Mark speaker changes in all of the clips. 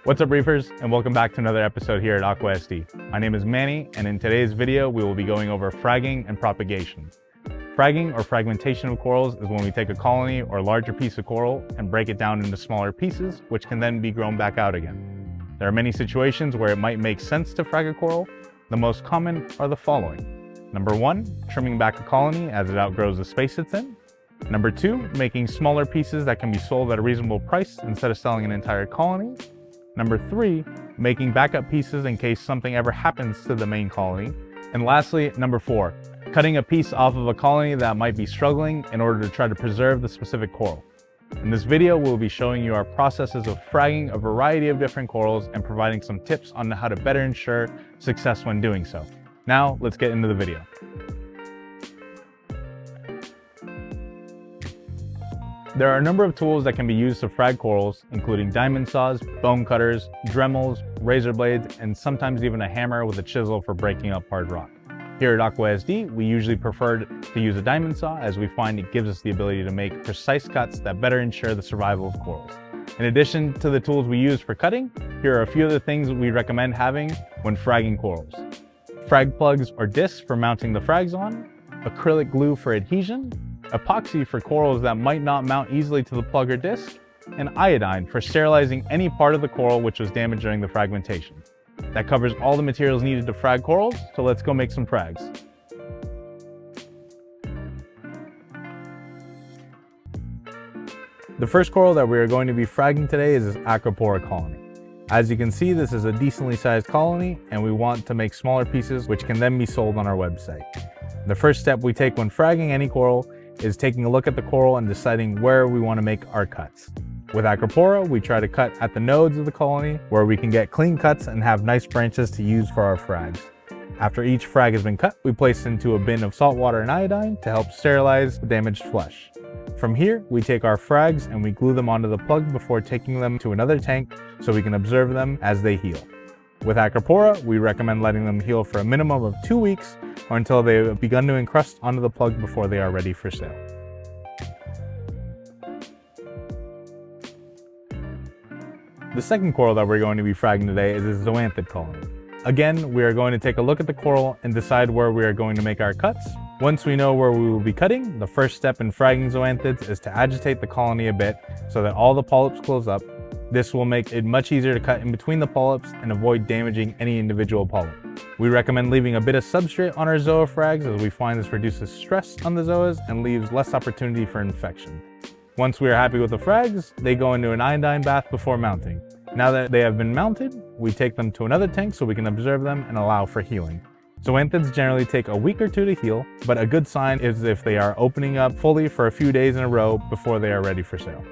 Speaker 1: What's up, Reefers, and welcome back to another episode here at Aqua SD. My name is Manny, and in today's video, we will be going over fragging and propagation. Fragging, or fragmentation of corals, is when we take a colony or larger piece of coral and break it down into smaller pieces, which can then be grown back out again. There are many situations where it might make sense to frag a coral. The most common are the following. Number 1, trimming back a colony as it outgrows the space it's in. Number 2, making smaller pieces that can be sold at a reasonable price instead of selling an entire colony. Number 3, making backup pieces in case something ever happens to the main colony. And lastly, number 4, cutting a piece off of a colony that might be struggling in order to try to preserve the specific coral. In this video, we'll be showing you our processes of fragging a variety of different corals and providing some tips on how to better ensure success when doing so. Now, let's get into the video. There are a number of tools that can be used to frag corals, including diamond saws, bone cutters, dremels, razor blades, and sometimes even a hammer with a chisel for breaking up hard rock. Here at Aqua SD, we usually prefer to use a diamond saw as we find it gives us the ability to make precise cuts that better ensure the survival of corals. In addition to the tools we use for cutting, here are a few of the things we recommend having when fragging corals. Frag plugs or discs for mounting the frags on, acrylic glue for adhesion, epoxy for corals that might not mount easily to the plug or disc, and iodine for sterilizing any part of the coral which was damaged during the fragmentation. That covers all the materials needed to frag corals, so let's go make some frags. The first coral that we are going to be fragging today is this Acropora colony. As you can see, this is a decently sized colony, and we want to make smaller pieces which can then be sold on our website. The first step we take when fragging any coral is taking a look at the coral and deciding where we want to make our cuts. With Acropora, we try to cut at the nodes of the colony where we can get clean cuts and have nice branches to use for our frags. After each frag has been cut, we place it into a bin of salt water and iodine to help sterilize the damaged flesh. From here, we take our frags and we glue them onto the plug before taking them to another tank so we can observe them as they heal. With Acropora, we recommend letting them heal for a minimum of 2 weeks or until they have begun to encrust onto the plug before they are ready for sale. The second coral that we're going to be fragging today is a zoanthid colony. Again, we are going to take a look at the coral and decide where we are going to make our cuts. Once we know where we will be cutting, the first step in fragging zoanthids is to agitate the colony a bit so that all the polyps close up. This will make it much easier to cut in between the polyps and avoid damaging any individual polyp. We recommend leaving a bit of substrate on our zoa frags as we find this reduces stress on the zoas and leaves less opportunity for infection. Once we are happy with the frags, they go into an iodine bath before mounting. Now that they have been mounted, we take them to another tank so we can observe them and allow for healing. Zoanthids generally take a week or 2 to heal, but a good sign is if they are opening up fully for a few days in a row before they are ready for sale.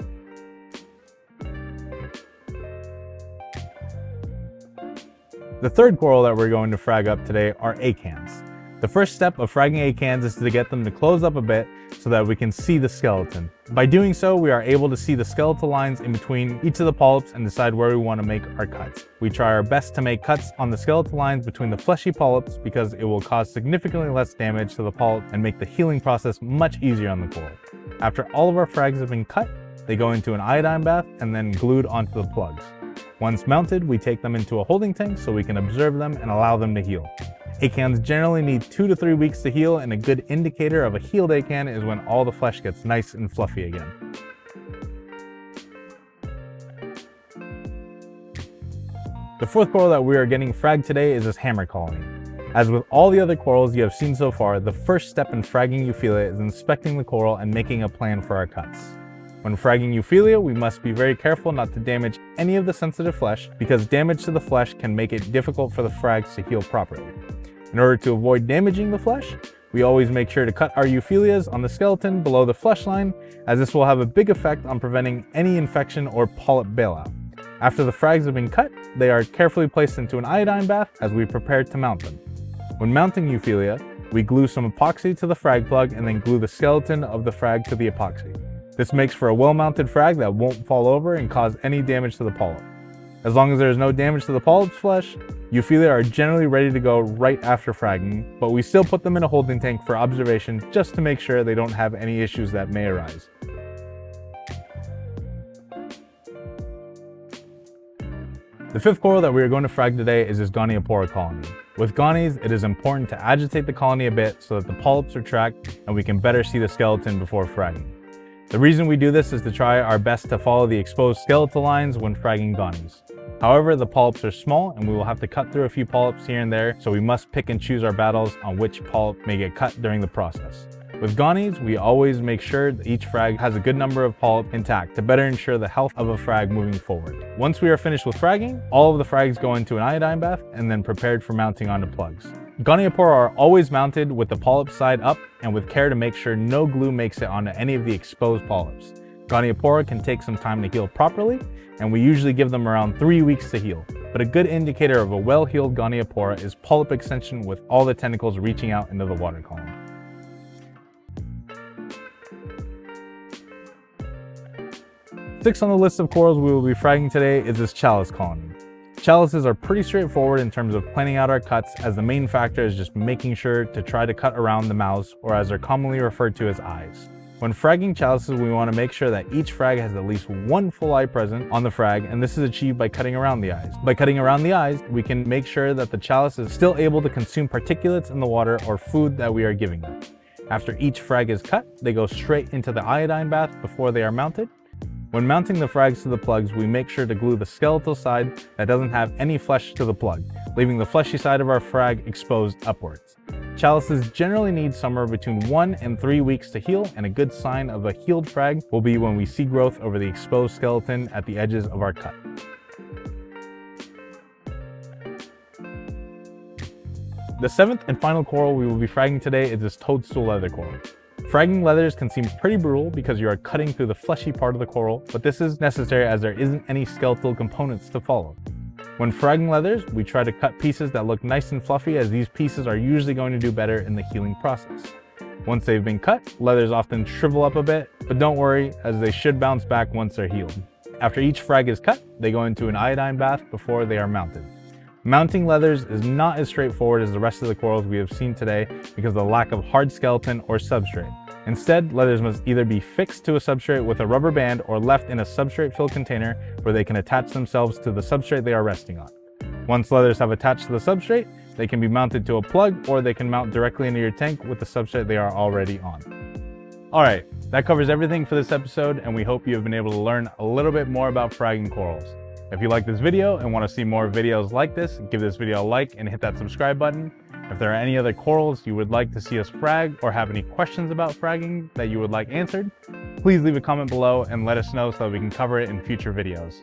Speaker 1: The third coral that we're going to frag up today are acans. The first step of fragging acans is to get them to close up a bit so that we can see the skeleton. By doing so, we are able to see the skeletal lines in between each of the polyps and decide where we want to make our cuts. We try our best to make cuts on the skeletal lines between the fleshy polyps because it will cause significantly less damage to the polyp and make the healing process much easier on the coral. After all of our frags have been cut, they go into an iodine bath and then glued onto the plugs. Once mounted, we take them into a holding tank so we can observe them and allow them to heal. Acans generally need 2 to 3 weeks to heal, and a good indicator of a healed acan is when all the flesh gets nice and fluffy again. The fourth coral that we are getting fragged today is this hammer colony. As with all the other corals you have seen so far, the first step in fragging Euphyllia is inspecting the coral and making a plan for our cuts. When fragging Euphyllia, we must be very careful not to damage any of the sensitive flesh because damage to the flesh can make it difficult for the frags to heal properly. In order to avoid damaging the flesh, we always make sure to cut our Euphyllias on the skeleton below the flesh line, as this will have a big effect on preventing any infection or polyp bailout. After the frags have been cut, they are carefully placed into an iodine bath as we prepare to mount them. When mounting Euphyllia, we glue some epoxy to the frag plug and then glue the skeleton of the frag to the epoxy. This makes for a well-mounted frag that won't fall over and cause any damage to the polyp. As long as there is no damage to the polyp's flesh, Euphyllia are generally ready to go right after fragging, but we still put them in a holding tank for observation just to make sure they don't have any issues that may arise. The fifth coral that we are going to frag today is this goniopora colony. With gonies, it is important to agitate the colony a bit so that the polyps are tracked and we can better see the skeleton before fragging. The reason we do this is to try our best to follow the exposed skeletal lines when fragging gonies. However, the polyps are small and we will have to cut through a few polyps here and there, so we must pick and choose our battles on which polyp may get cut during the process. With gonies, we always make sure that each frag has a good number of polyps intact to better ensure the health of a frag moving forward. Once we are finished with fragging, all of the frags go into an iodine bath and then prepared for mounting onto plugs. Goniopora are always mounted with the polyp side up and with care to make sure no glue makes it onto any of the exposed polyps. Goniopora can take some time to heal properly, and we usually give them around 3 weeks to heal. But a good indicator of a well-healed goniopora is polyp extension with all the tentacles reaching out into the water column. Sixth on the list of corals we will be fragging today is this chalice colony. Chalices are pretty straightforward in terms of planning out our cuts, as the main factor is just making sure to try to cut around the mouths, or as they're commonly referred to as eyes. When fragging chalices, we want to make sure that each frag has at least one full eye present on the frag, and this is achieved by cutting around the eyes. By cutting around the eyes, we can make sure that the chalice is still able to consume particulates in the water or food that we are giving them. After each frag is cut, they go straight into the iodine bath before they are mounted. When mounting the frags to the plugs, we make sure to glue the skeletal side that doesn't have any flesh to the plug, leaving the fleshy side of our frag exposed upwards. Chalices generally need somewhere between 1 and 3 weeks to heal, and a good sign of a healed frag will be when we see growth over the exposed skeleton at the edges of our cut. The seventh and final coral we will be fragging today is this toadstool leather coral. Fragging leathers can seem pretty brutal because you are cutting through the fleshy part of the coral, but this is necessary as there isn't any skeletal components to follow. When fragging leathers, we try to cut pieces that look nice and fluffy, as these pieces are usually going to do better in the healing process. Once they've been cut, leathers often shrivel up a bit, but don't worry, as they should bounce back once they're healed. After each frag is cut, they go into an iodine bath before they are mounted. Mounting leathers is not as straightforward as the rest of the corals we have seen today because of the lack of hard skeleton or substrate. Instead, leathers must either be fixed to a substrate with a rubber band or left in a substrate-filled container where they can attach themselves to the substrate they are resting on. Once leathers have attached to the substrate, they can be mounted to a plug, or they can mount directly into your tank with the substrate they are already on. Alright, that covers everything for this episode, and we hope you have been able to learn a little bit more about fragging corals. If you like this video and want to see more videos like this, give this video a like and hit that subscribe button. If there are any other corals you would like to see us frag, or have any questions about fragging that you would like answered, please leave a comment below and let us know so that we can cover it in future videos.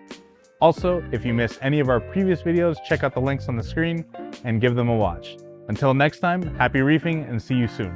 Speaker 1: Also, if you missed any of our previous videos, check out the links on the screen and give them a watch. Until next time, happy reefing and see you soon.